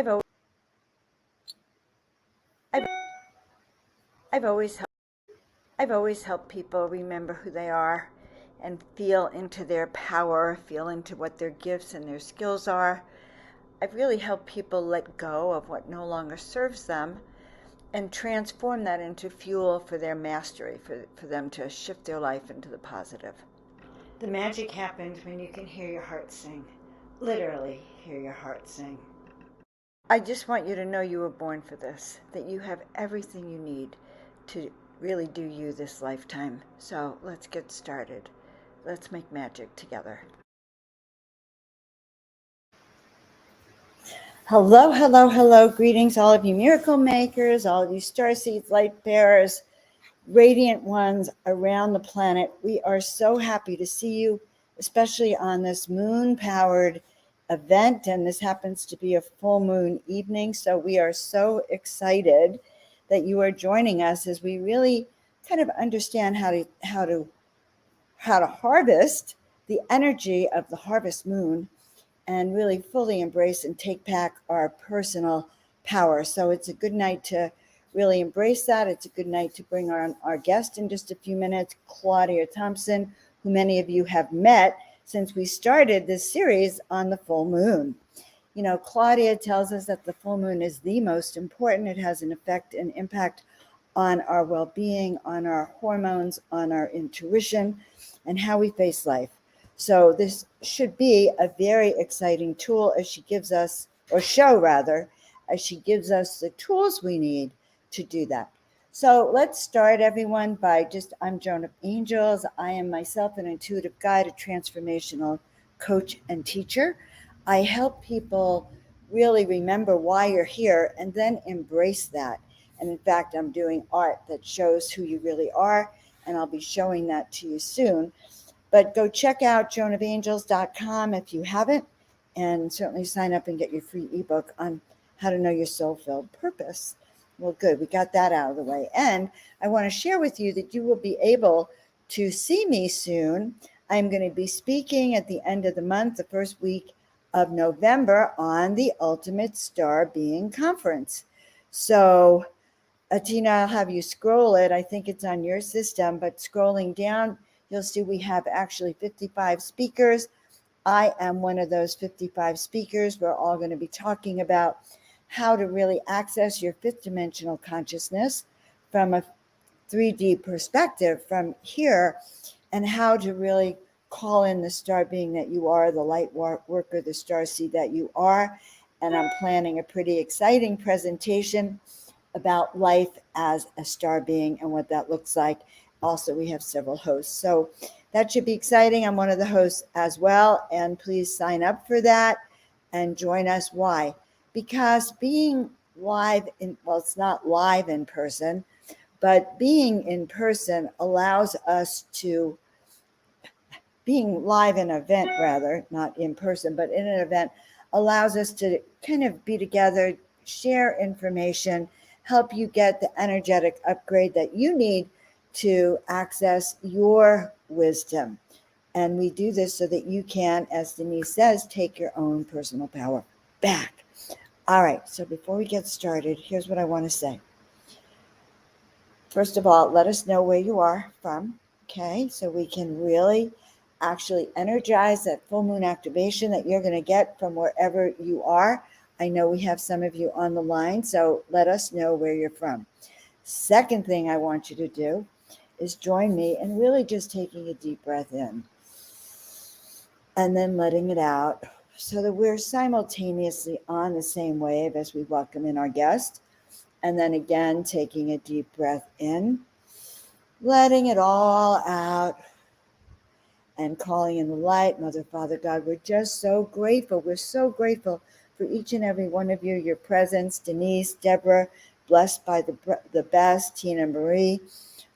I've always, I've, I've always helped, I've always helped people remember who they are and feel into their power, feel into what their gifts and their skills are. I've really helped people let go of what no longer serves them and transform that into fuel for their mastery, for them to shift their life into the positive. The magic happens when you can hear your heart sing. Literally hear your heart sing. I just want you to know you were born for this, that you have everything you need to really do you this lifetime. So let's get started. Let's make magic together. Hello, hello, hello. Greetings, all of you miracle makers, all of you starseeds, light bearers, radiant ones around the planet. We are so happy to see you, especially on this moon-powered event. And this happens to be a full moon evening. So we are so excited that you are joining us as we really kind of understand how to harvest the energy of the harvest moon and really fully embrace and take back our personal power. So it's a good night to really embrace that. It's a good night to bring on our guest in just a few minutes, Claudia Thompson, who many of you have met since we started this series on the full moon. You know, Claudia tells us that the full moon is the most important. It has an effect and impact on our well-being, on our hormones, on our intuition, and how we face life. So this should be a very exciting tool as she gives us, or show rather, as she gives us the tools we need to do that. So let's start, everyone, by I'm Joan of Angels. I am myself an intuitive guide, a transformational coach and teacher. I help people really remember why you're here and then embrace that. And in fact, I'm doing art that shows who you really are, and I'll be showing that to you soon. But go check out joanofangels.com if you haven't, and certainly sign up and get your free ebook on how to know your soul-filled purpose. Well, good. We got that out of the way. And I want to share with you that you will be able to see me soon. I'm going to be speaking at the end of the month, the first week of November, on the Ultimate Star Being Conference. So, Tina, I'll have you scroll it. I think it's on your system, but scrolling down, you'll see we have actually 55 speakers. I am one of those 55 speakers. We're all going to be talking about how to really access your fifth dimensional consciousness from a 3D perspective from here, and how to really call in the star being that you are, the light worker, the star seed that you are. And I'm planning a pretty exciting presentation about life as a star being and what that looks like. Also, we have several hosts. So that should be exciting. I'm one of the hosts as well. And please sign up for that and join us. Why? Because being live it's not live in person, but being in person allows us to, being live in an event rather, not in person, but in an event, allows us to kind of be together, share information, help you get the energetic upgrade that you need to access your wisdom. And we do this so that you can, as Denise says, take your own personal power back. All right, so before we get started, here's what I want to say. First of all, let us know where you are from, okay? So we can really actually energize that full moon activation that you're going to get from wherever you are. I know we have some of you on the line, so let us know where you're from. Second thing I want you to do is join me in really just taking a deep breath in and then letting it out, so that we're simultaneously on the same wave as we welcome in our guest. And then again, taking a deep breath in, letting it all out, and calling in the light. Mother, Father, God, we're just so grateful. We're so grateful for each and every one of you, your presence. Denise, Deborah, blessed by the best, Tina Marie,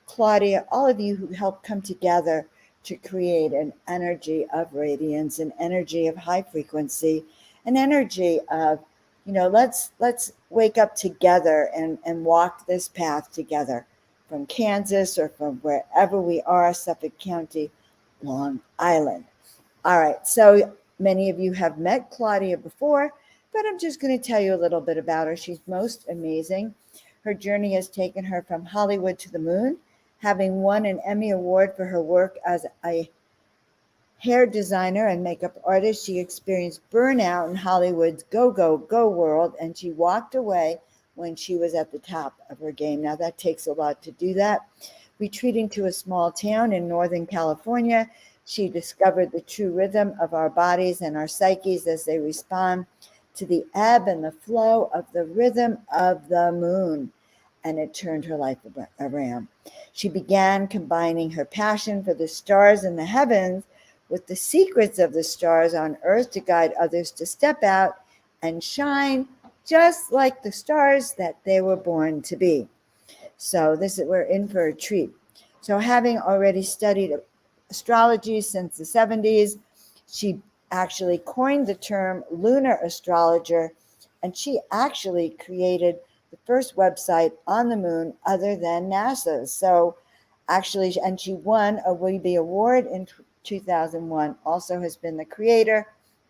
Claudia, all of you who helped come together to create an energy of radiance, an energy of high frequency, an energy of, let's wake up together and walk this path together from Kansas or from wherever we are, Suffolk County, Long Island. All right, so many of you have met Claudia before, but I'm just going to tell you a little bit about her. She's most amazing. Her journey has taken her from Hollywood to the moon, having won an Emmy Award for her work as a hair designer and makeup artist. She experienced burnout in Hollywood's go, go, go world, and she walked away when she was at the top of her game. Now, that takes a lot to do that. Retreating to a small town in Northern California, she discovered the true rhythm of our bodies and our psyches as they respond to the ebb and the flow of the rhythm of the moon. And it turned her life around. She began combining her passion for the stars in the heavens with the secrets of the stars on earth to guide others to step out and shine just like the stars that they were born to be. So we're in for a treat. So having already studied astrology since the 70s, she actually coined the term lunar astrologer, and she actually created the first website on the moon other than NASA's. So actually, and she won a Webby Award in 2001, also has been the creator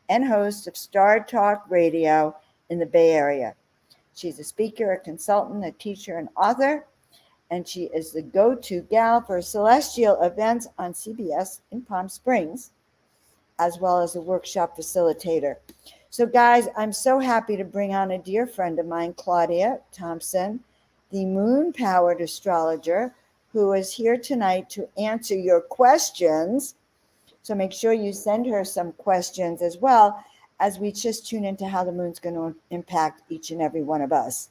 and host of Star Talk Radio in the Bay Area. She's a speaker, a consultant, a teacher, and author, and she is the go-to gal for celestial events on CBS in Palm Springs, as well as a workshop facilitator. So, guys, I'm so happy to bring on a dear friend of mine, Claudia Thompson, the moon-powered astrologer, who is here tonight to answer your questions. So make sure you send her some questions as well, as we just tune into how the moon's going to impact each and every one of us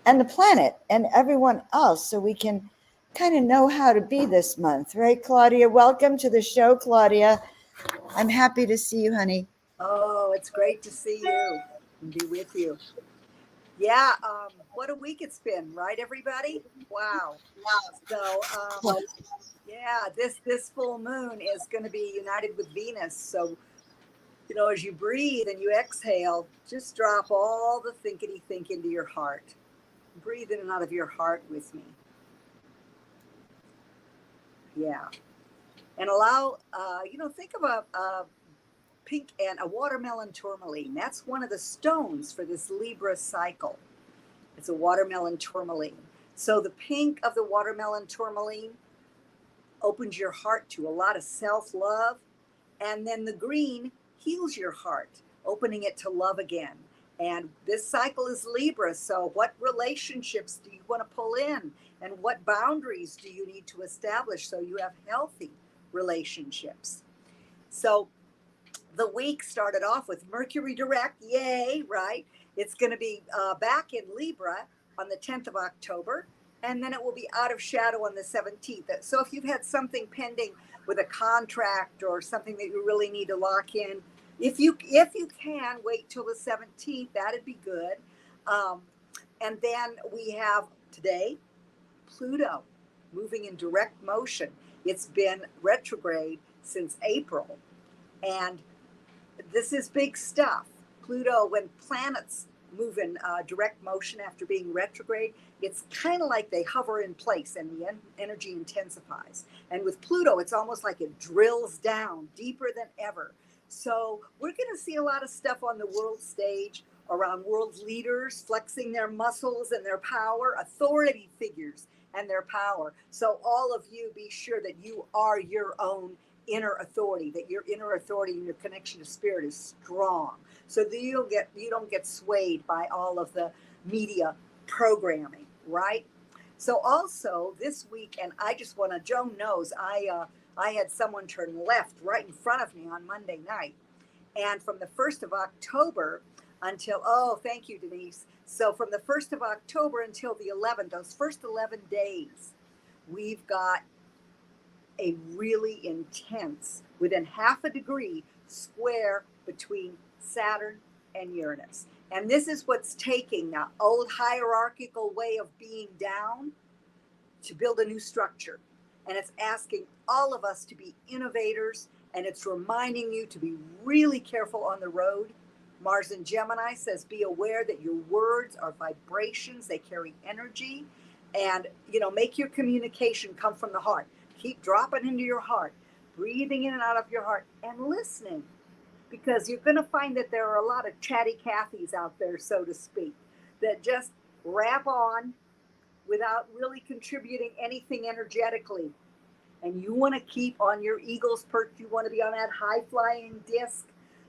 and the planet and everyone else, so we can kind of know how to be this month, right, Claudia? Welcome to the show, Claudia. I'm happy to see you, honey. Oh, it's great to see you and be with you. Yeah, what a week it's been, right, everybody? Wow. So, yeah, this full moon is going to be united with Venus. So, as you breathe and you exhale, just drop all the thinkety think into your heart. Breathe in and out of your heart with me. Yeah. And allow, think of a pink and a watermelon tourmaline. That's one of the stones for this Libra cycle. It's a watermelon tourmaline. So the pink of the watermelon tourmaline opens your heart to a lot of self-love. And then the green heals your heart, opening it to love again. And this cycle is Libra. So what relationships do you want to pull in? And what boundaries do you need to establish so you have healthy relationships? So the week started off with Mercury direct. Yay, right? It's going to be back in Libra on the 10th of October. And then it will be out of shadow on the 17th. So if you've had something pending with a contract or something that you really need to lock in, if you can wait till the 17th, that'd be good. And then we have today Pluto moving in direct motion. It's been retrograde since April, and this is big stuff. Pluto, when planets move in direct motion after being retrograde, it's kind of like they hover in place and the energy intensifies. And with Pluto, it's almost like it drills down deeper than ever. So we're going to see a lot of stuff on the world stage around world leaders flexing their muscles and their power, authority figures and their power. So all of you, be sure that you are your own inner authority, that your inner authority and your connection to spirit is strong, so that you don't get swayed by all of the media programming, right? So also this week, and I just want to, Joan knows, I had someone turn left right in front of me on Monday night, and from the 1st of October until, oh, thank you, Denise. So from the 1st of October until the 11th, those first 11 days, we've got a really intense, within half a degree, square between Saturn and Uranus. And this is what's taking the old hierarchical way of being down to build a new structure. And it's asking all of us to be innovators, and it's reminding you to be really careful on the road. Mars in Gemini says, be aware that your words are vibrations, they carry energy, and make your communication come from the heart. Keep dropping into your heart, breathing in and out of your heart, and listening. because you're going to find that there are a lot of chatty Cathys out there, so to speak, that just wrap on without really contributing anything energetically. And you want to keep on your eagle's perch. You want to be on that high flying disc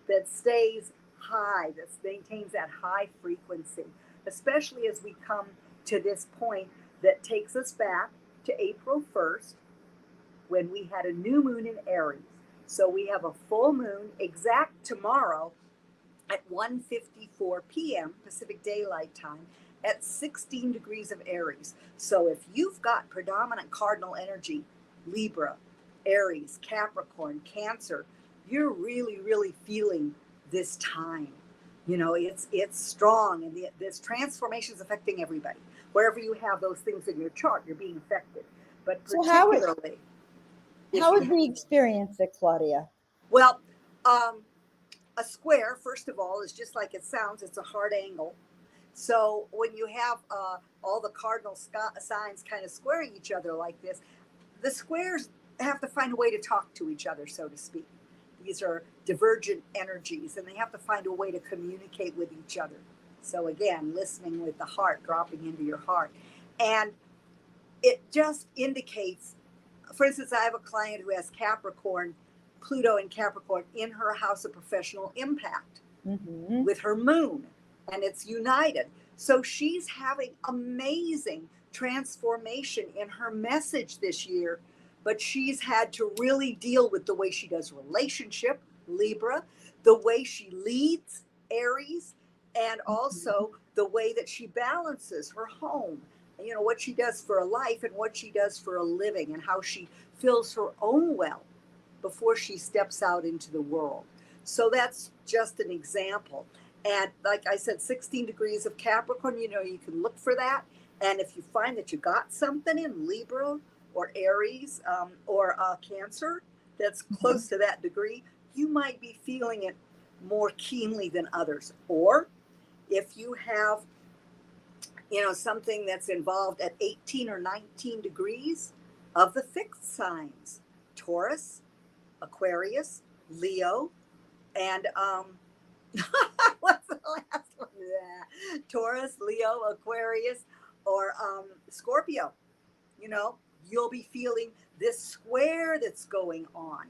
that stays high, that maintains that high frequency, especially as we come to this point that takes us back to April 1st, when we had a new moon in Aries. So we have a full moon exact tomorrow at 1:54 p.m. Pacific Daylight Time at 16 degrees of Aries. So if you've got predominant cardinal energy, Libra, Aries, Capricorn, Cancer, you're really, really feeling this time. You know, it's strong, and this transformation is affecting everybody. Wherever you have those things in your chart, you're being affected. But particularly, how would we experience it, Claudia? Well, a square, first of all, is just like it sounds. It's a hard angle. So when you have all the cardinal signs kind of squaring each other like this, the squares have to find a way to talk to each other, so to speak. These are divergent energies, and they have to find a way to communicate with each other. So again, listening with the heart, dropping into your heart. And it just indicates, for instance, I have a client who has Capricorn, Pluto in Capricorn in her house of professional impact with her moon, and it's united. So she's having amazing transformation in her message this year, but she's had to really deal with the way she does relationship, Libra, the way she leads, Aries, and also the way that she balances her home, you know, what she does for a life and what she does for a living, and how she fills her own well before she steps out into the world. So that's just an example. And like I said, 16 degrees of Capricorn, you know, you can look for that. And if you find that you got something in Libra or Aries or Cancer that's close to that degree, you might be feeling it more keenly than others. Or if you have, you know, something that's involved at 18 or 19 degrees of the fixed signs, Taurus, Aquarius, Leo, and what's the last one? Yeah. Taurus, Leo, Aquarius, or Scorpio. You know, you'll be feeling this square that's going on.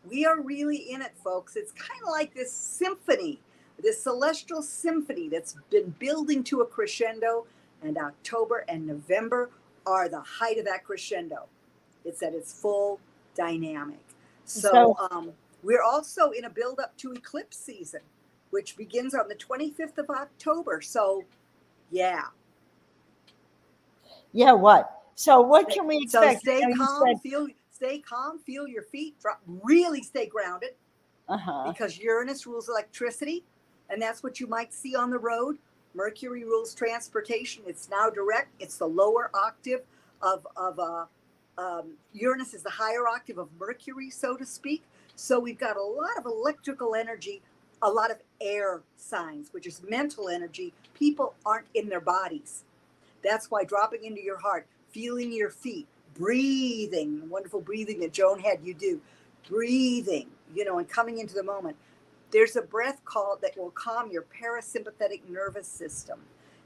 We are really in it, folks. It's kind of like this symphony, this celestial symphony that's been building to a crescendo, and October and November are the height of that crescendo. It's at its full dynamic. So we're also in a build up to eclipse season, which begins on the 25th of October. So, yeah. Yeah, what? So what can we expect? So stay calm, feel your feet drop, really stay grounded, because Uranus rules electricity, and that's what you might see on the road. Mercury rules transportation. It's now direct. It's the lower octave of Uranus is the higher octave of Mercury, so to speak. So we've got a lot of electrical energy, a lot of air signs, which is mental energy. People aren't in their bodies. That's why dropping into your heart, feeling your feet, breathing, wonderful breathing that Joan had you do, breathing, you know, and coming into the moment. There's a breath called that will calm your parasympathetic nervous system.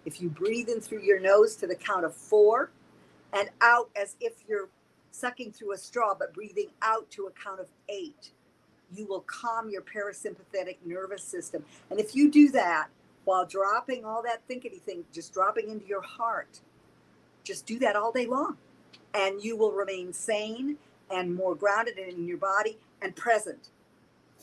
If you breathe in through your nose to the count of 4 and out as if you're sucking through a straw, but breathing out to a count of 8, you will calm your parasympathetic nervous system. And if you do that while dropping all that thinkety thing, just dropping into your heart, just do that all day long, and you will remain sane and more grounded in your body and present.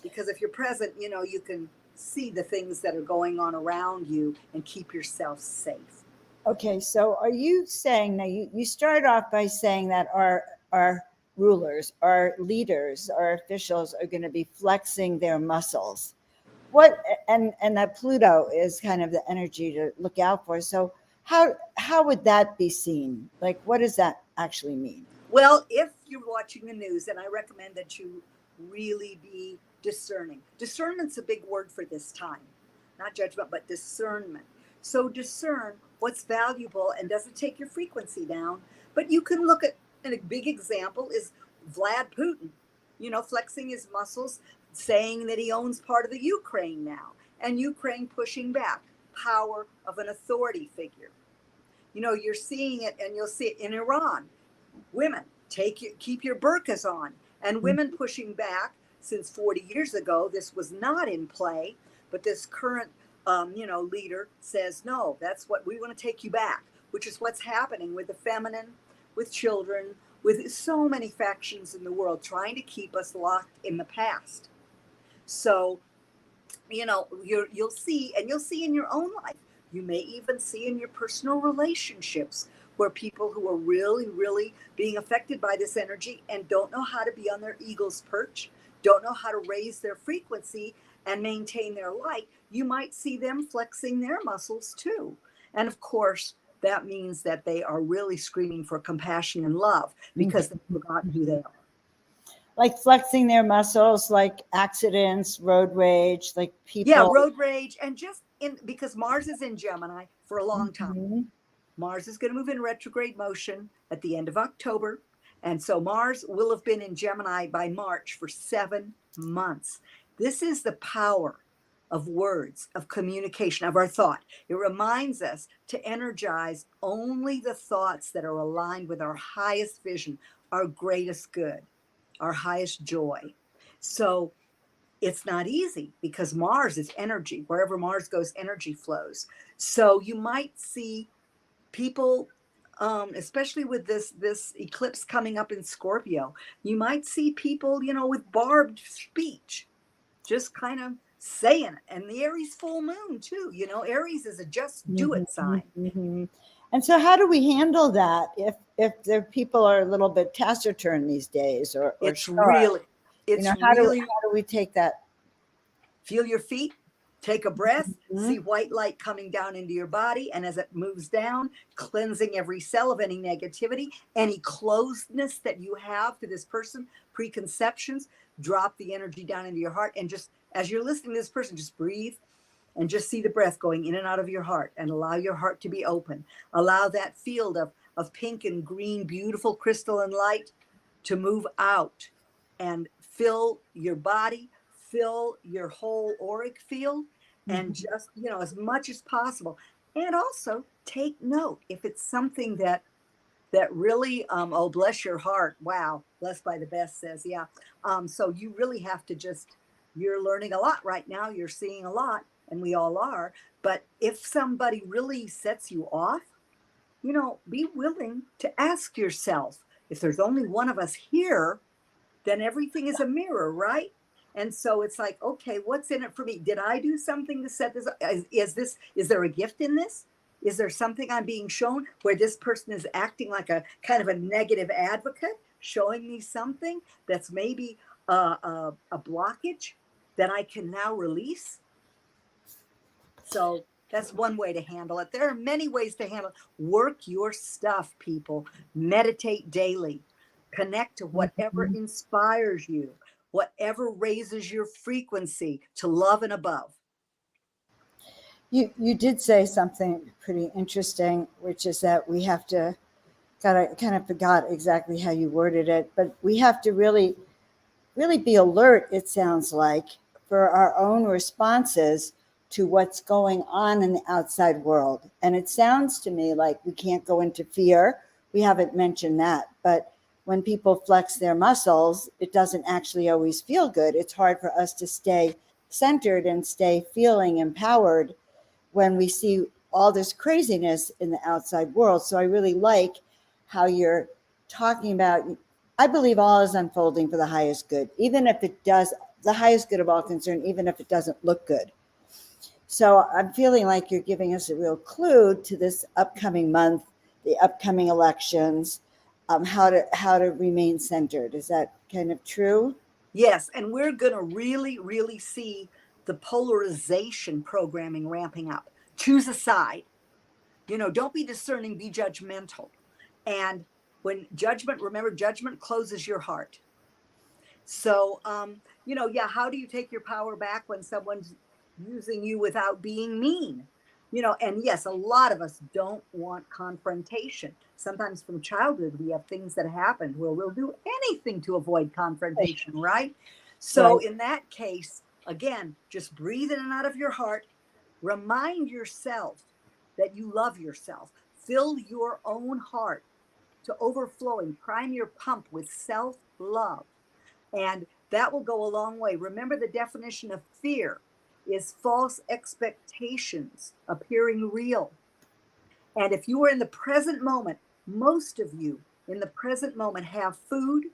Because if you're present, you know, you can see the things that are going on around you and keep yourself safe. Okay, so are you saying, now you started off by saying that our rulers, our leaders, our officials are going to be flexing their muscles. What, and that Pluto is kind of the energy to look out for. So how would that be seen? Like, what does that actually mean? Well, if you're watching the news, and I recommend that you really be discerning. Discernment's a big word for this time. Not judgment, but discernment. So discern what's valuable and doesn't take your frequency down. But you can look at, and a big example is Vlad Putin, you know, flexing his muscles, saying that he owns part of the Ukraine now, and Ukraine pushing back, power of an authority figure. You know, you're seeing it, and you'll see it in Iran. Women, keep your burqas on, and women pushing back. Since 40 years ago, this was not in play, but this current, leader says, no, that's what we want to take you back, which is what's happening with the feminine, with children, with so many factions in the world trying to keep us locked in the past. So, you'll see, and you'll see in your own life. You may even see in your personal relationships where people who are really, really being affected by this energy and don't know how to be on their eagle's perch, don't know how to raise their frequency and maintain their light, you might see them flexing their muscles too. And of course, that means that they are really screaming for compassion and love because they've forgotten who they are. Like flexing their muscles, like accidents, road rage, like people. Yeah, road rage. And because Mars is in Gemini for a long time. Mm-hmm. Mars is going to move in retrograde motion at the end of October. And so Mars will have been in Gemini by March for 7 months. This is the power of words, of communication, of our thought. It reminds us to energize only the thoughts that are aligned with our highest vision, our greatest good, our highest joy. So it's not easy because Mars is energy. Wherever Mars goes, energy flows. So you might see people, especially with this eclipse coming up in Scorpio, you might see people, with barbed speech, just kind of saying it. And the Aries full moon too. Aries is a just do it sign. Mm-hmm. And so how do we handle that if the people are a little bit taciturn these days or It's shy? how do we take that? Feel your feet, take a breath, see white light coming down into your body. And as it moves down, cleansing every cell of any negativity, any closedness that you have to this person, preconceptions, drop the energy down into your heart. And just as you're listening to this person, just breathe and just see the breath going in and out of your heart and allow your heart to be open. Allow that field of pink and green, beautiful crystalline light to move out and fill your body, fill your whole auric field, and just, as much as possible. And also take note if it's something that really, oh, bless your heart. Wow. Blessed by the best says, yeah. So you really have to you're learning a lot right now. You're seeing a lot, and we all are. But if somebody really sets you off, be willing to ask yourself, if there's only one of us here, then everything is a mirror, right? And so it's like, okay, what's in it for me? Did I do something to set this up? Is there a gift in this? Is there something I'm being shown where this person is acting like a kind of a negative advocate, showing me something that's maybe a blockage that I can now release? So that's one way to handle it. There are many ways to handle it. Work your stuff, people. Meditate daily. Connect to whatever inspires you, whatever raises your frequency to love and above. You did say something pretty interesting, which is that we have to, God, I kind of forgot exactly how you worded it, but we have to really be alert, it sounds like, for our own responses to what's going on in the outside world. And it sounds to me like we can't go into fear. We haven't mentioned that, but when people flex their muscles, it doesn't actually always feel good. It's hard for us to stay centered and stay feeling empowered when we see all this craziness in the outside world. So I really like how you're talking about, I believe all is unfolding for the highest good, even if it does, the highest good of all concern, even if it doesn't look good. So I'm feeling like you're giving us a real clue to this upcoming month, the upcoming elections, how to remain centered. Is that kind of true? Yes, and we're going to really, really see the polarization programming ramping up. Choose a side. Don't be discerning, be judgmental. And when remember, judgment closes your heart. So, how do you take your power back when someone's using you without being mean? And yes, a lot of us don't want confrontation. Sometimes from childhood, we have things that happened where we'll do anything to avoid confrontation, right? So Right. in that case, again, just breathe in and out of your heart. Remind yourself that you love yourself. Fill your own heart to overflowing. Prime your pump with self-love. And that will go a long way. Remember, the definition of fear is false expectations appearing real. And if you are in the present moment, most of you in the present moment have food,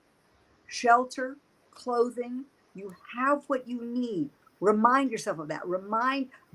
shelter, clothing. You have what you need. Remind yourself of that.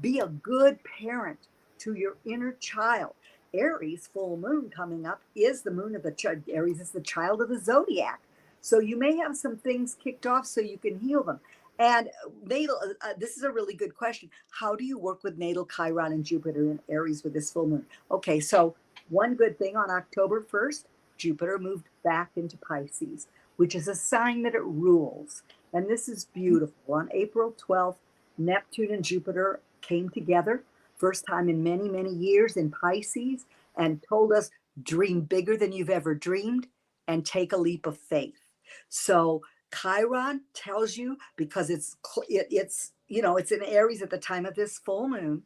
Be a good parent to your inner child. Aries full moon coming up is the moon of the child. Aries is the child of the zodiac. So you may have some things kicked off so you can heal them. And natal, this is a really good question. How do you work with natal Chiron and Jupiter in Aries with this full moon? Okay, so one good thing on October 1st, Jupiter moved back into Pisces, which is a sign that it rules. And this is beautiful. On April 12th, Neptune and Jupiter came together, first time in many, many years in Pisces, and told us dream bigger than you've ever dreamed and take a leap of faith. So Chiron tells you, because it's in Aries at the time of this full moon,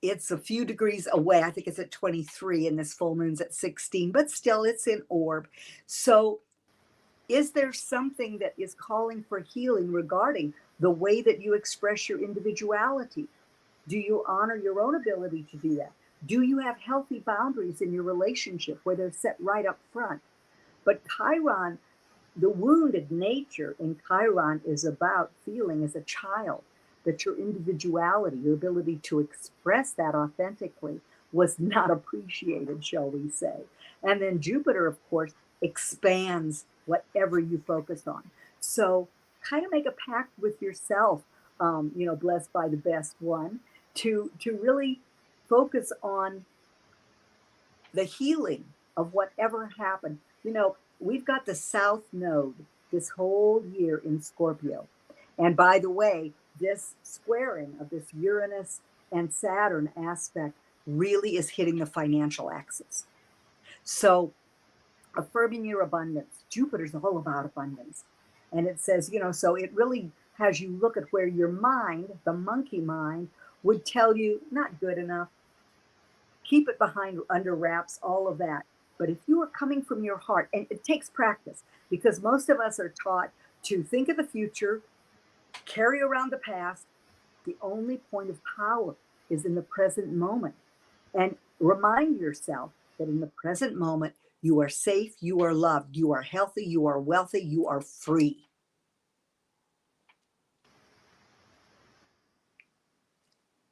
it's a few degrees away. I think it's at 23 and this full moon's at 16, but still it's in orb. So is there something that is calling for healing regarding the way that you express your individuality? Do you honor your own ability to do that? Do you have healthy boundaries in your relationship where they're set right up front? But Chiron, the wounded nature in Chiron is about feeling as a child that your individuality, your ability to express that authentically was not appreciated, shall we say. And then Jupiter, of course, expands whatever you focus on. So kind of make a pact with yourself, blessed by the best one, to really focus on the healing of whatever happened. We've got the South Node this whole year in Scorpio. And by the way, this squaring of this Uranus and Saturn aspect really is hitting the financial axis. So affirming your abundance. Jupiter's all about abundance. And it says, so it really has you look at where your mind, the monkey mind, would tell you not good enough, keep it behind under wraps, all of that. But if you are coming from your heart, and it takes practice, because most of us are taught to think of the future, carry around the past. The only point of power is in the present moment. And remind yourself that in the present moment, you are safe, you are loved, you are healthy, you are wealthy, you are free.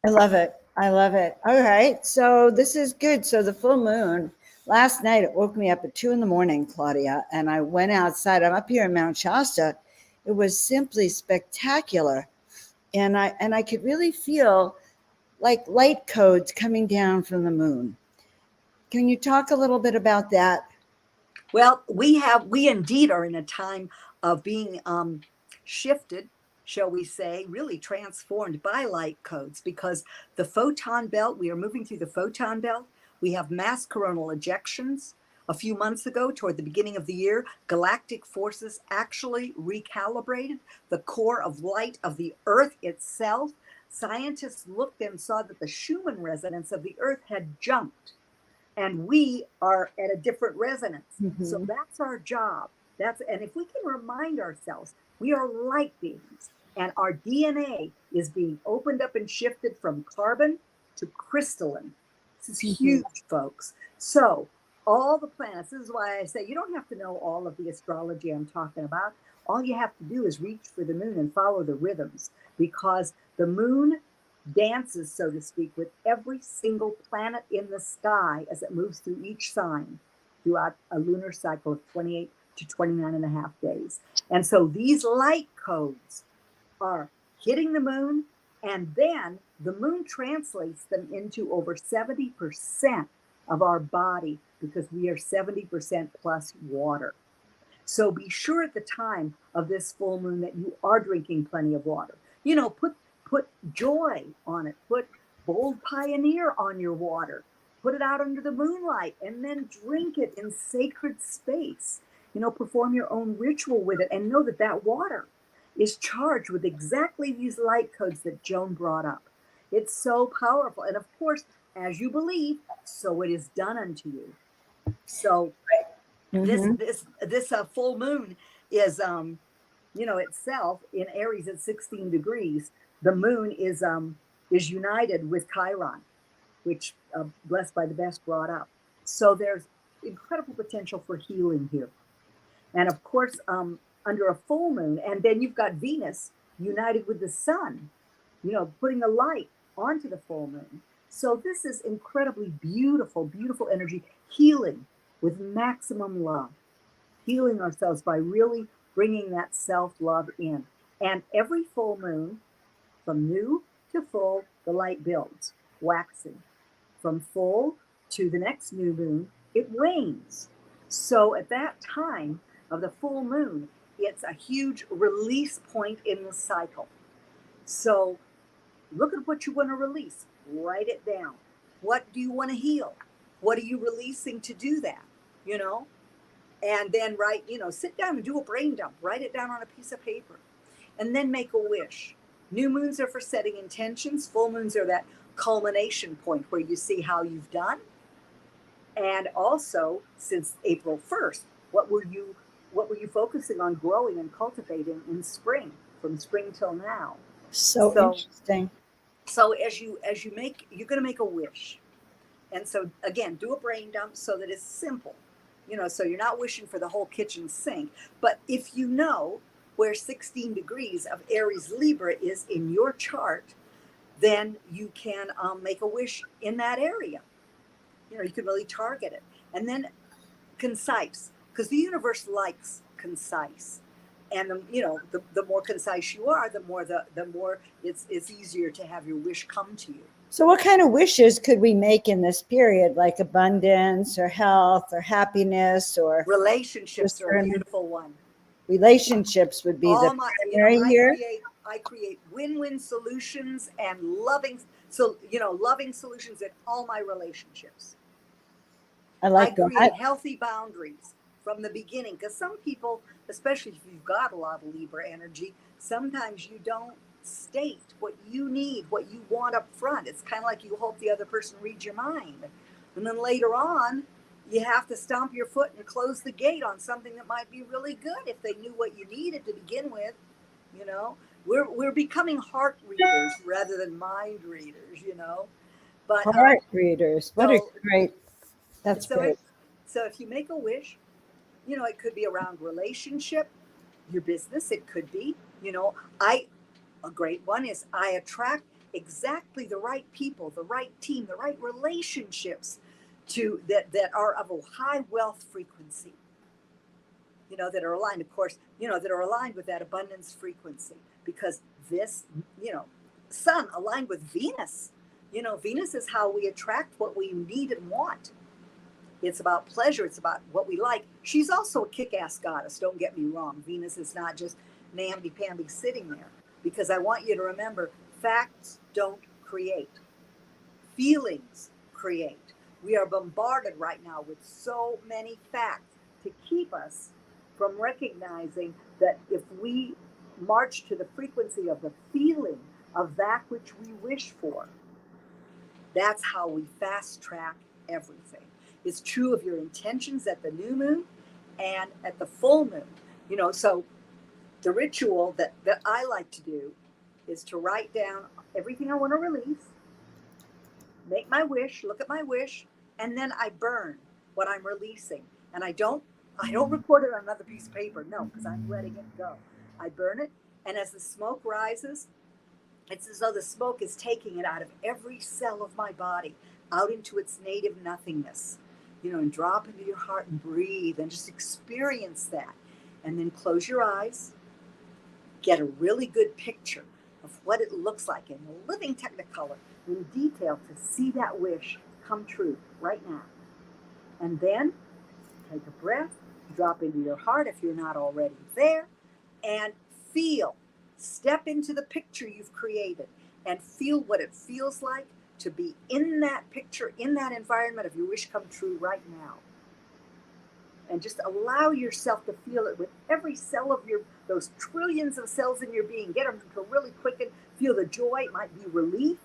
I love it. I love it. All right. So this is good. So the full moon last night, it woke me up at 2 a.m, Claudia, and I went outside. I'm up here in Mount Shasta. It was simply spectacular. And I could really feel like light codes coming down from the moon. Can you talk a little bit about that? Well, we indeed are in a time of being shifted, shall we say, really transformed by light codes, because the photon belt, we are moving through the photon belt. We have mass coronal ejections. A few months ago, toward the beginning of the year, galactic forces actually recalibrated the core of light of the Earth itself. Scientists looked and saw that the Schumann resonance of the Earth had jumped, and we are at a different resonance. So Mm-hmm. that's our job. And if we can remind ourselves, we are light beings, and our DNA is being opened up and shifted from carbon to crystalline. This is Mm-hmm. huge, folks. So all the planets, this is why I say you don't have to know all of the astrology I'm talking about. All you have to do is reach for the moon and follow the rhythms, because the moon dances, so to speak, with every single planet in the sky as it moves through each sign throughout a lunar cycle of 28 to 29 and a half days. And so these light codes are hitting the moon, and then the moon translates them into over 70% of our body, because we are 70% plus water. So be sure at the time of this full moon that you are drinking plenty of water. Put joy on it. Put bold pioneer on your water. Put it out under the moonlight and then drink it in sacred space. Perform your own ritual with it, and know that that water is charged with exactly these light codes that Joan brought up. It's so powerful. And of course, as you believe, so it is done unto you. So Mm-hmm. this full moon is itself in Aries at 16 degrees. The moon is united with Chiron, which Blessed by the Best brought up. So there's incredible potential for healing here. And of course, under a full moon, and then you've got Venus united with the sun, putting a light onto the full moon. So this is incredibly beautiful, beautiful energy, healing with maximum love, healing ourselves by really bringing that self-love in. And every full moon, from new to full, the light builds, waxing. From full to the next new moon, it wanes. So at that time of the full moon, it's a huge release point in the cycle. So look at what you want to release, write it down. What do you want to heal? What are you releasing to do that? And then sit down and do a brain dump, write it down on a piece of paper, and then make a wish. New moons are for setting intentions. Full moons are that culmination point where you see how you've done. And also, since April 1st, what were you focusing on growing and cultivating in spring, from spring till now? So interesting. So you're going to make a wish. And so again, do a brain dump so that it's simple. So you're not wishing for the whole kitchen sink. But if you know where 16 degrees of Aries Libra is in your chart, then you can make a wish in that area. You can really target it. And then concise, because the universe likes concise. And the more concise you are, the more it's easier to have your wish come to you. So what kind of wishes could we make in this period, like abundance or health or happiness or relationships are a beautiful one. Relationships would be the primary here. I create win-win solutions and loving solutions in all my relationships. I create healthy boundaries from the beginning, because some people, especially if you've got a lot of Libra energy, sometimes you don't state what you need, what you want up front. It's kind of like you hope the other person reads your mind. And then later on, you have to stomp your foot and close the gate on something that might be really good if they knew what you needed to begin with. We're becoming heart readers rather than mind readers, But heart readers. What a great. That's great. So if you make a wish, it could be around relationship, your business. It could be, a great one is I attract exactly the right people, the right team, the right relationships that are of a high wealth frequency, that are aligned, of course, that are aligned with that abundance frequency, because this, sun aligned with Venus, Venus is how we attract what we need and want. It's about pleasure. It's about what we like. She's also a kick-ass goddess. Don't get me wrong. Venus is not just namby-pamby sitting there, because I want you to remember, facts don't create. Feelings create. We are bombarded right now with so many facts to keep us from recognizing that if we march to the frequency of the feeling of that which we wish for, that's how we fast track everything. It's true of your intentions at the new moon and at the full moon. So the ritual that I like to do is to write down everything I want to release, make my wish, look at my wish, and then I burn what I'm releasing. And I don't record it on another piece of paper, no, because I'm letting it go. I burn it, and as the smoke rises, it's as though the smoke is taking it out of every cell of my body, out into its native nothingness. And drop into your heart and breathe and just experience that. And then close your eyes, get a really good picture of what it looks like in living technicolor, in detail, to see that wish come true right now. And then take a breath, drop into your heart if you're not already there, and step into the picture you've created and feel what it feels like to be in that picture, in that environment of your wish come true right now. And just allow yourself to feel it with every cell of your those trillions of cells in your being, get them to really quicken, feel the joy. It might be relief,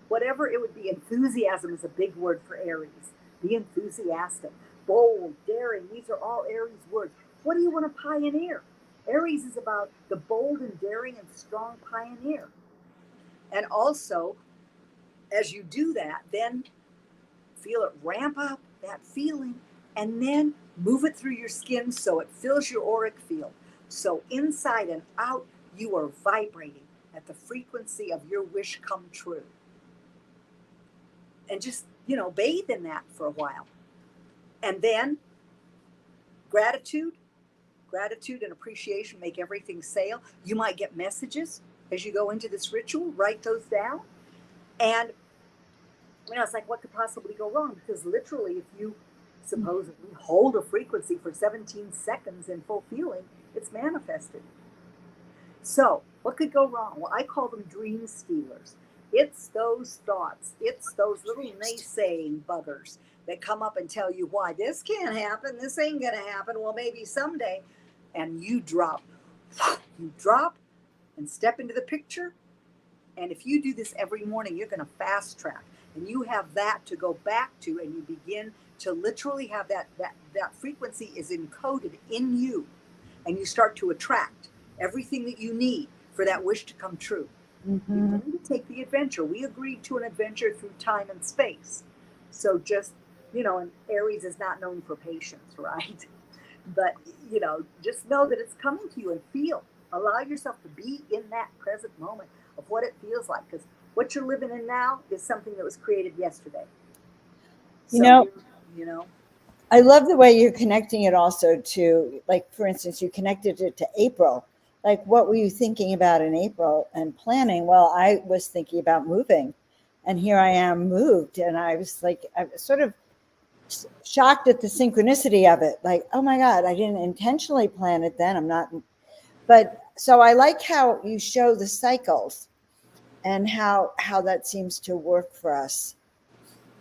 whatever it would be. Enthusiasm is a big word for Aries. Be enthusiastic, bold, daring. These are all Aries words. What do you want to pioneer? Aries is about the bold and daring and strong pioneer. And also, as you do that, then feel it ramp up, that feeling, and then move it through your skin so it fills your auric field. So inside and out, you are vibrating at the frequency of your wish come true. And just, bathe in that for a while. And then gratitude and appreciation make everything sail. You might get messages as you go into this ritual. Write those down. And it's like, what could possibly go wrong? Because literally, if you supposedly hold a frequency for 17 seconds in full feeling, it's manifested. So what could go wrong? Well, I call them dream stealers. It's those thoughts. It's those little naysaying buggers that come up and tell you why this can't happen. This ain't going to happen. Well, maybe someday. And you drop and step into the picture. And if you do this every morning, you're going to fast track. And you have that to go back to, and you begin to literally have that frequency is encoded in you. And you start to attract everything that you need for that wish to come true. Mm-hmm. You need to take the adventure. We agreed to an adventure through time and space. So just, and Aries is not known for patience, right? But, just know that it's coming to you and feel. Allow yourself to be in that present moment of what it feels like. Because what you're living in now is something that was created yesterday. So, I love the way you're connecting it also to, like, for instance, you connected it to April. Like, what were you thinking about in April and planning? Well, I was thinking about moving, and here I am moved. And I was sort of shocked at the synchronicity of it. Like, oh my God, I didn't intentionally plan it then. I'm not, but so I like how you show the cycles and how that seems to work for us.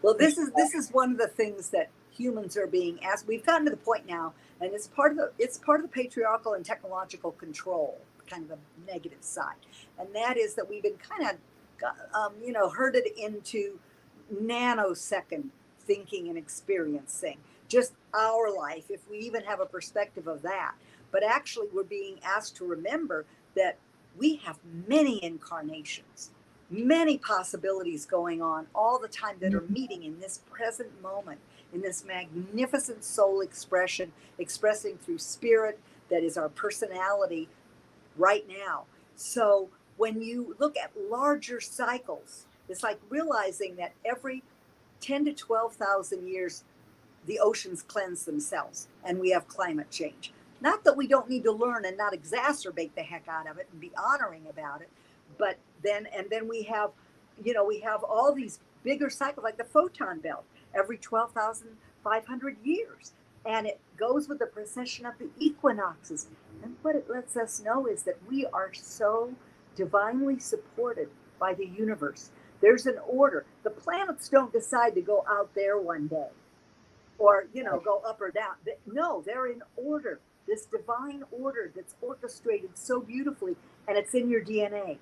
Well, this is one of the things that humans are being asked. We've gotten to the point now, and it's part of the patriarchal and technological control, kind of the negative side, and that is that we've been kind of herded into nanosecond thinking and experiencing just our life, if we even have a perspective of that. But actually, we're being asked to remember that we have many incarnations, many possibilities going on all the time that are meeting in this present moment, in this magnificent soul expression, expressing through spirit that is our personality right now. So when you look at larger cycles, it's like realizing that every 10 to 12,000 years, the oceans cleanse themselves and we have climate change. Not that we don't need to learn and not exacerbate the heck out of it and be honoring about it, but then we have, we have all these bigger cycles like the photon belt every 12,500 years. And it goes with the precession of the equinoxes. And what it lets us know is that we are so divinely supported by the universe. There's an order. The planets don't decide to go out there one day or, go up or down. No, they're in order. This divine order that's orchestrated so beautifully, and it's in your DNA.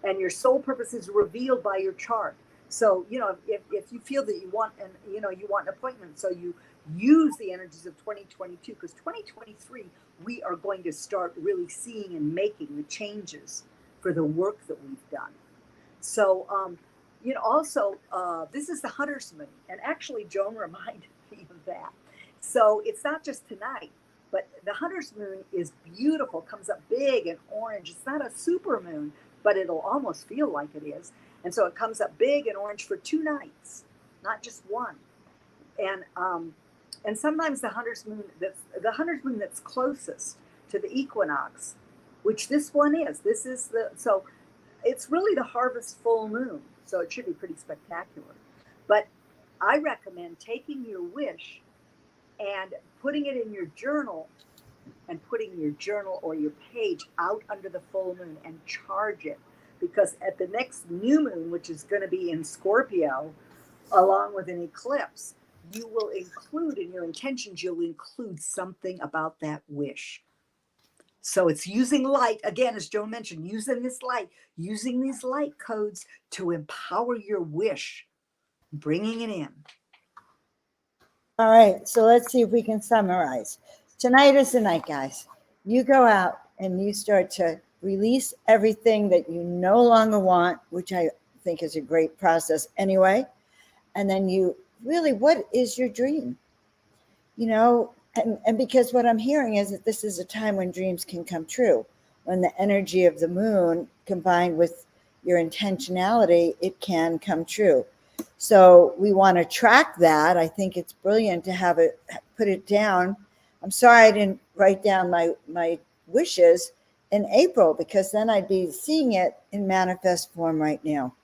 And your soul purpose is revealed by your chart. So, if you feel that you want you want an appointment, so you use the energies of 2022, because 2023, we are going to start really seeing and making the changes for the work that we've done. So, also, this is the Hunter's Moon. And actually, Joan reminded me of that. So it's not just tonight, but the Hunter's Moon is beautiful, comes up big and orange. It's not a super moon, but it'll almost feel like it is. And so it comes up big and orange for 2 nights, not just one. And sometimes the Hunter's Moon that's closest to the equinox, which this one is. So it's really the harvest full moon. So it should be pretty spectacular. But I recommend taking your wish and putting it in your journal, and putting your journal or your page out under the full moon and charge it. Because at the next new moon, which is going to be in Scorpio, along with an eclipse, you will include in your intentions, you'll include something about that wish. So it's using light, again, as Joan mentioned, using this light, using these light codes to empower your wish, bringing it in. All right, so let's see if we can summarize. Tonight is the night, guys. You go out and you start to release everything that you no longer want, which I think is a great process anyway. And then you really, what is your dream? You know, and because what I'm hearing is that this is a time when dreams can come true. When the energy of the moon combined with your intentionality, it can come true. So we want to track that. I think it's brilliant to have it, put it down. I'm sorry I didn't write down my wishes in April, because then I'd be seeing it in manifest form right now.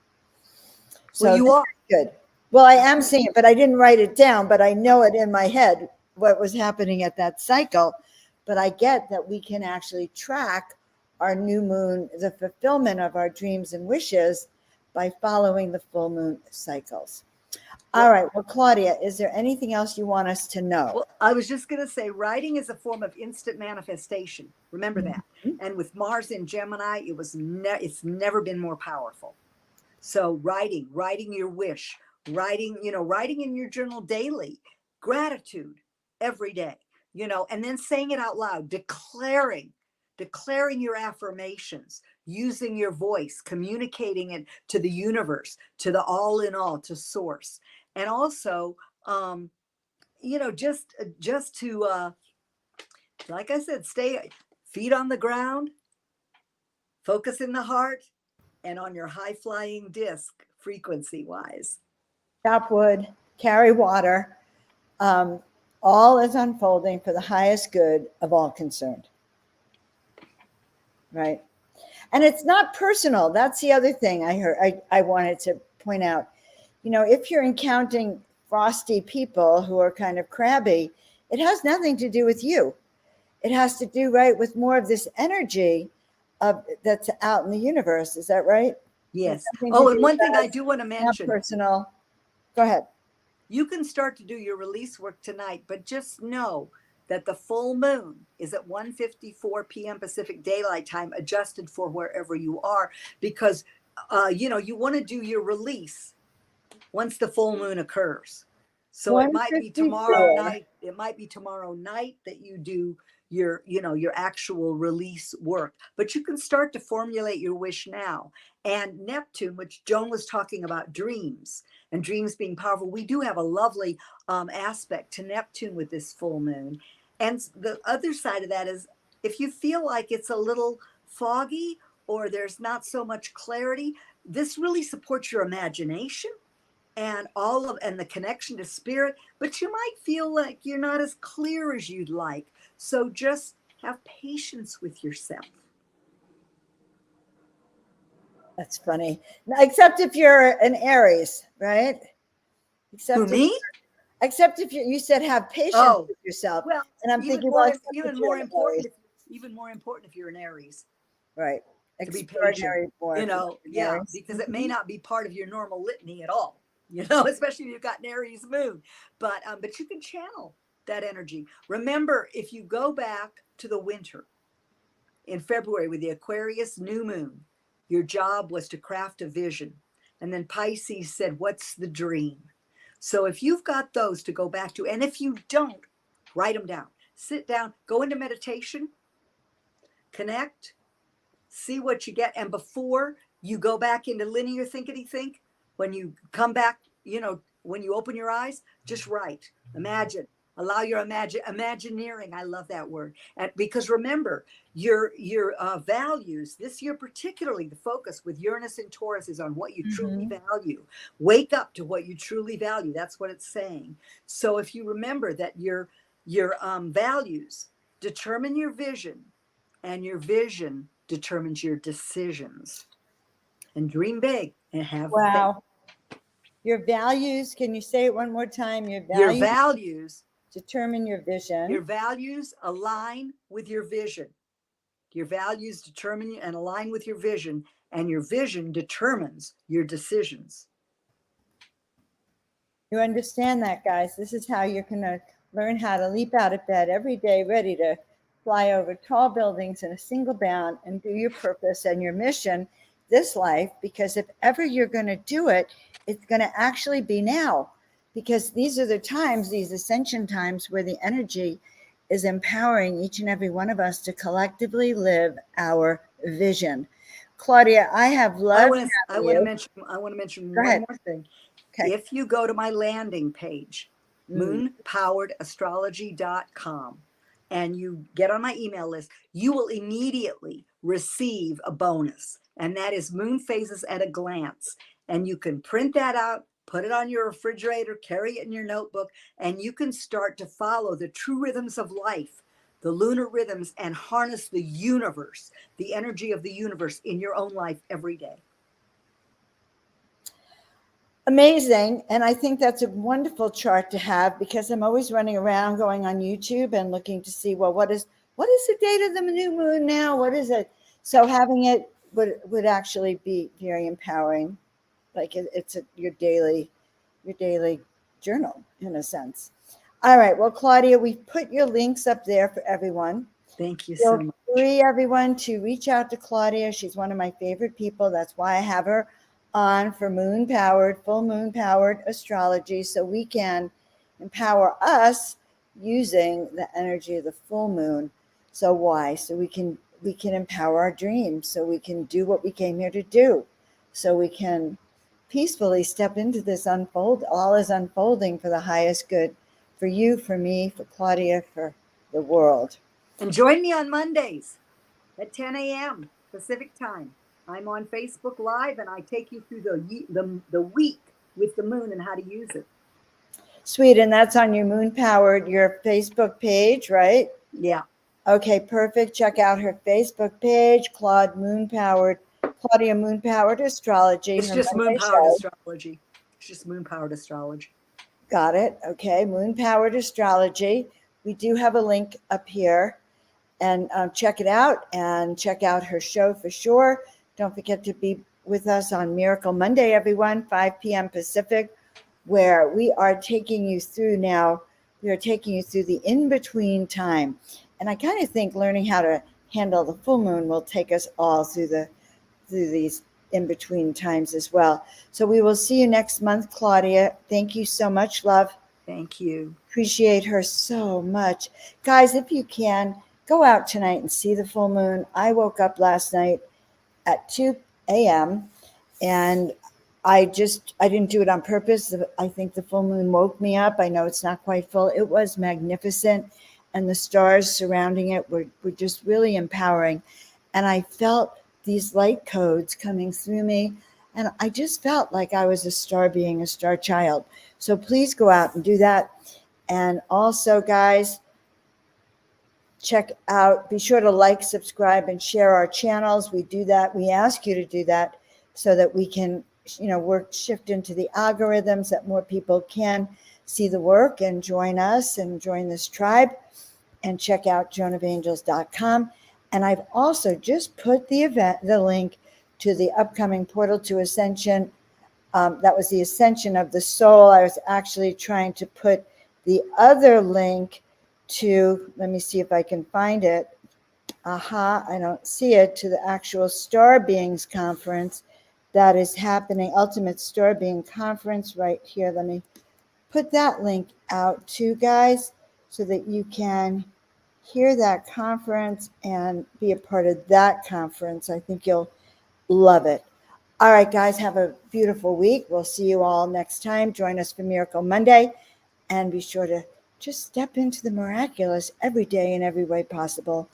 So Well, you are good. Well, I am seeing it, but I didn't write it down, but I know it in my head what was happening at that cycle. But I get that we can actually track our new moon, the fulfillment of our dreams and wishes, by following the full moon cycles. All right. Well, Claudia, is there anything else you want us to know? Well, I was just going to say, writing is a form of instant manifestation. Remember that. Mm-hmm. And with Mars in Gemini, it's never been more powerful. So writing your wish, writing in your journal daily, gratitude every day, and then saying it out loud, declaring your affirmations, using your voice, communicating it to the universe, to the all in all, to source. And also, just to, like I said, stay feet on the ground, focus in the heart, and on your high flying disc frequency wise. Chop wood, carry water. All is unfolding for the highest good of all concerned. Right. And it's not personal. That's the other thing I heard. I wanted to point out, if you're encountering frosty people who are kind of crabby, it has nothing to do with you. It has to do, right, with more of this energy that's out in the universe. Is that right? Yes. Oh, and one thing I do want to mention. Not personal. Go ahead. You can start to do your release work tonight, but just know that the full moon is at 1:54 p.m. Pacific Daylight Time, adjusted for wherever you are, because you want to do your release once the full moon occurs. So it might be tomorrow night. It might be tomorrow night that you do your actual release work, but you can start to formulate your wish now. And Neptune, which Joan was talking about, dreams and dreams being powerful, we do have a lovely aspect to Neptune with this full moon. And the other side of that is, if you feel like it's a little foggy or there's not so much clarity, this really supports your imagination and and the connection to spirit, but you might feel like you're not as clear as you'd like. So just have patience with yourself. That's funny. Except if you're an Aries, right? Except if you said have patience with yourself. Well, and I'm thinking, even more important if you're an Aries. Right. To be patient, because it may not be part of your normal litany at all, especially if you've got an Aries moon, but you can channel that energy. Remember, if you go back to the winter in February with the Aquarius new moon, your job was to craft a vision. And then Pisces said, what's the dream? So if you've got those to go back to, and if you don't, write them down, sit down, go into meditation, connect, see what you get. And before you go back into linear think, when you come back, when you open your eyes, just write, imagine, allow your imagineering. I love that word. And because remember, your values this year, particularly the focus with Uranus and Taurus, is on what you truly value. Wake up to what you truly value. That's what it's saying. So if you remember that your values determine your vision, and your vision determines your decisions. And dream big and have faith. Your values, can you say it one more time? Your values determine your vision. Your values align with your vision. Your values determine and align with your vision, and your vision determines your decisions. You understand that, guys? This is how you're going to learn how to leap out of bed every day, ready to fly over tall buildings in a single bound and do your purpose and your mission this life, because if ever you're going to do it, it's going to actually be now, because these are the times, these ascension times, where the energy is empowering each and every one of us to collectively live our vision. Claudia, I have loved I want to mention Go one ahead. more thing. Okay. If you go to my landing page, moonpoweredastrology.com, and you get on my email list, you will immediately receive a bonus, and that is Moon Phases at a Glance. And you can print that out, put it on your refrigerator, carry it in your notebook, and you can start to follow the true rhythms of life, the lunar rhythms, and harness the universe, the energy of the universe in your own life every day. Amazing. And I think that's a wonderful chart to have, because I'm always running around going on YouTube and looking to see, well, what is the date of the new moon now? What is it? So having it would actually be very empowering. Like it's your daily journal in a sense. All right. Well, Claudia, we put your links up there for everyone. Thank you so Feel much. free, everyone, to reach out to Claudia. She's one of my favorite people. That's why I have her on for full moon powered astrology, so we can empower us using the energy of the full moon. So why? So we can empower our dreams, so we can do what we came here to do, so we can peacefully step into this all is unfolding for the highest good, for you, for me, for Claudia, for the world. And join me on Mondays at 10 a.m. Pacific time. I'm on Facebook Live, and I take you through the week with the moon and how to use it. Sweet. And that's on your your Facebook page, right? Yeah. Okay, perfect. Check out her Facebook page, Claudia Moon Powered Astrology. It's just Moon Powered Astrology. It's just Moon Powered Astrology. Got it. Okay, Moon Powered Astrology. We do have a link up here, and check it out, and check out her show for sure. Don't forget to be with us on Miracle Monday, everyone, 5 p.m. Pacific, where we are taking you through the in-between time. And I kind of think learning how to handle the full moon will take us all through these in-between times as well. So we will see you next month, Claudia. Thank you so much, love. Thank you. Appreciate her so much. Guys, if you can, go out tonight and see the full moon. I woke up last night at 2 a.m. and I didn't do it on purpose. I think the full moon woke me up. I know it's not quite full. It was magnificent. And the stars surrounding it were just really empowering. And I felt these light codes coming through me. And I just felt like I was a star being, a star child. So please go out and do that. And also, guys, check out, be sure to like, subscribe, and share our channels. We do that. We ask you to do that so that we can, shift into the algorithms, that more people can see the work and join us and join this tribe. And check out joanofangels.com. And I've also just put the link to the upcoming Portal to Ascension. That was the Ascension of the Soul. I was actually trying to put the other link to, let me see if I can find it. I don't see it, to the actual Star Beings Conference that is happening, Ultimate Star Being Conference right here. Let me put that link out to guys so that you can hear that conference and be a part of that conference. I think you'll love it. All right, guys, have a beautiful week. We'll see you all next time. Join us for Miracle Monday, and be sure to just step into the miraculous every day in every way possible.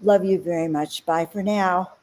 Love you very much. Bye for now.